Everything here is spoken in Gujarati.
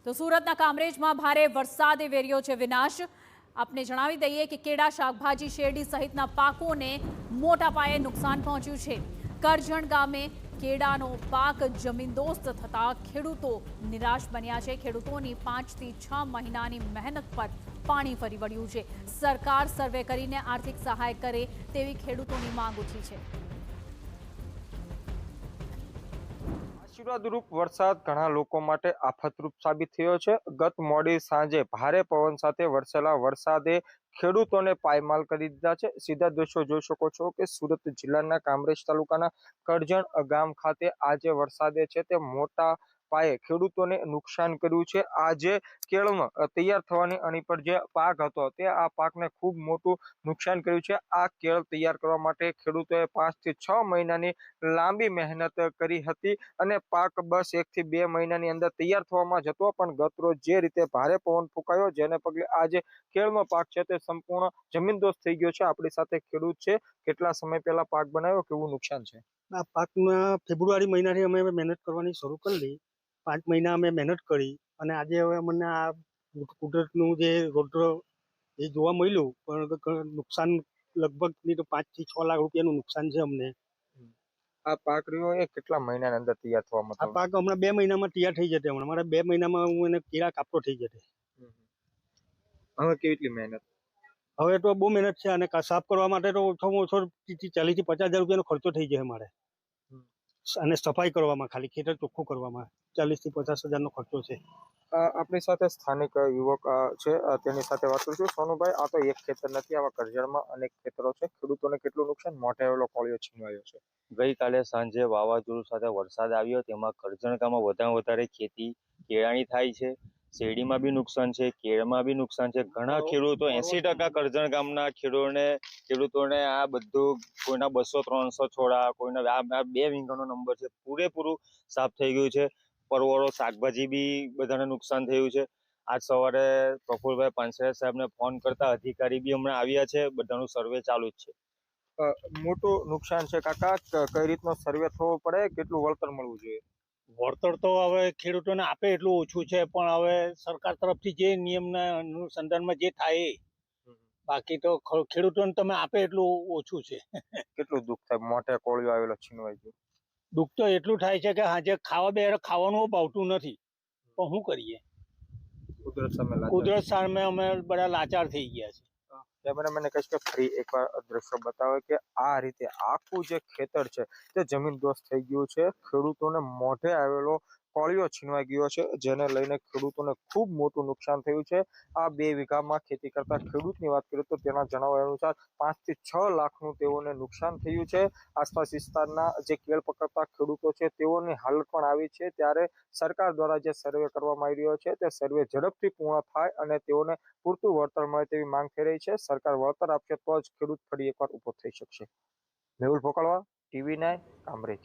તો સુરતના કામરેજમાં ભારે વરસાદે વેર્યો છે વિનાશ। આપને જણાવી દઈએ કે કેળા, શાકભાજી, શેરડી સહિતના પાકોને મોટા પાયે નુકસાન પહોંચ્યું છે। કરજણ ગામે કેળાનો પાક જમીનદોસ્ત થતા ખેડૂતો નિરાશ બન્યા છે। ખેડૂતોની 5 થી 6 મહિનાની મહેનત પર પાણી ફરી વળ્યું છે। સરકાર સર્વે કરીને આર્થિક સહાય કરે તેવી ખેડૂતોની માંગ ઉઠી છે। આશીર્વાદરૂપ વરસાદ ઘણા લોકો માટે આફતરૂપ સાબિત થયો છે। ગત મોડી સાંજે ભારે પવન સાથે વરસેલા વરસાદે ખેડૂતોને પાયમાલ કરી દીધા છે। સીધા દ્રશ્યો જોઈ શકો છો કે સુરત જિલ્લાના કામરેજ તાલુકાના કરજણ ગામ ખાતે આજે વરસાદે છે તે મોટા પાયે ખેડૂતોને નુકસાન કર્યું છે। આજે કેળમાં તૈયાર થવાની અણી પર જે પાક હતો તે આ પાકને ખૂબ મોટું નુકસાન કર્યું છે। આ કેળ તૈયાર કરવા માટે ખેડૂતોએ 5 થી 6 મહિનાની લાંબી મહેનત કરી હતી અને પાક બસ 1 થી 2 મહિનાની અંદર તૈયાર થવામાં જતો, પણ ગતરોજ જે રીતે ભારે પવન ફૂંકાયો જેને પગલે આજે કેળનો પાક છે તે સંપૂર્ણ જમીનદોસ્ત થઈ ગયો છે। આપણી સાથે ખેડૂત છે, કેટલા સમય પહેલા પાક બનાવ્યો, કેવું નુકસાન છે? આ પાકમાં ફેબ્રુઆરી મહિનાથી અમે મહેનત કરવાની શરૂ કરી। 5 મહિના અમે મહેનત કરી અને આજે હવે મને આ કુદરતનું જે રૌદ્ર એ જોવા મળ્યું, પણ નુકસાન લગભગ નહીં તો 5 થી 6 લાખ રૂપિયાનું નુકસાન છે અમને। આ પાક રહ્યો એ કેટલા મહિનાની અંદર તૈયાર થવામાં આ પાક હમણાં 2 મહિનામાં તૈયાર થઈ જશે। હમણાં મારે 2 મહિનામાં હું એને કેળા કાપતો થઈ જશે। હવે કેટલી મહેનત? હવે તો બહુ મહેનત છે અને સાફ કરવા માટે તો ઓછામાં ઓછો 40 થી 50 હજાર રૂપિયાનો ખર્ચો થઈ જાય મારે, અને સફાઈ કરવામાં, ખાલી ખેતર ચોખ્ખું કરવામાં 40 થી 50 હજારનો ખર્ચો છે। આપણી સાથે સ્થાનિક યુવક છે, તેની સાથે વાત કરીશું। સોનુભાઈ, આ તો એક ખેતર નથી, આવા કરજણમાં અનેક ખેતરો છે, ખેડૂતોને કેટલું નુકસાન? મોટે આવેલો કોળિયો છીનવાયો છે। ગઈકાલે સાંજે વાવાઝોડું સાથે વરસાદ આવ્યો, તેમાં કરજણ ગામમાં વધારે ખેતી કેળાની થાય છે। શેરડીમાં બી નુકસાન છે, કેળમાં બી નુકસાન છે। ઘણા ખેડૂતો 80% કરજણ ગામના ખેડૂતોને આ બધું, કોઈના 200-300 છોડા, કોઈના આ 2 વીઘાનો નંબર છે, પૂરેપૂરું સાફ થઈ ગયું છે। પરવળો, શાકભાજી બી બધાને નુકસાન થયું છે। આજ સવારે પ્રફુલભાઈ પાનસરિયા સાહેબને ફોન કરતા અધિકારી બી હમણાં આવ્યા છે, બધાનું સર્વે ચાલુ જ છે। મોટું નુકસાન છે કાકા, કઈ રીતનો સર્વે થવો પડે, કેટલું વળતર મળવું જોઈએ? વળતર તો હવે ખેડૂતોને આપે એટલું ઓછું છે, પણ હવે સરકાર તરફથી જે નિયમના અનુસંધાનમાં જે થાય એ, બાકી તો ખેડૂતોને તમે આપે એટલું ઓછું છે। કેટલું દુઃખ થાય, મોટે કોળિયો આવેલો છીનવાઈ ગયો? દુઃખ તો એટલું થાય છે કે આજે ખાવાનું ભાવતું નથી, પણ શું કરીએ, કુદરત સામે અમે બધા લાચાર થઈ ગયા છે। કેમેરામેન કહીશ કે ફરી એકવાર દ્રશ્ય બતાવે કે આ રીતે આખું જે ખેતર છે તે જમીનદોસ્ત થઈ ગયું છે। ખેડૂતોને મોઢે આવેલો કોળિયો છીનવાઈ ગયો છે, જેને લઈને ખેડૂતોને ખૂબ મોટું નુકસાન થયું છે। આ 2 વીઘામાં ખેતી કરતા ખેડૂતની વાત કરીએ તો તેના જણાવ્યા અનુસાર 5 થી 6 લાખનું તેઓને નુકસાન થયું છે। આસપાસ વિસ્તારના જે કેળ પકડતા ખેડૂતો છે તેઓની હાલત પણ આવી છે, ત્યારે સરકાર દ્વારા જે સર્વે કરવામાં આવી રહ્યો છે તે સર્વે ઝડપથી પૂર્ણ થાય અને તેઓને પૂરતું વળતર મળે તેવી માંગ થઈ રહી છે। સરકાર વળતર આપશે તો જ ખેડૂત ફરી એકવાર ઉભો થઈ શકશે। મેહુલ ભોકાળવા, TV9, કામરેજ।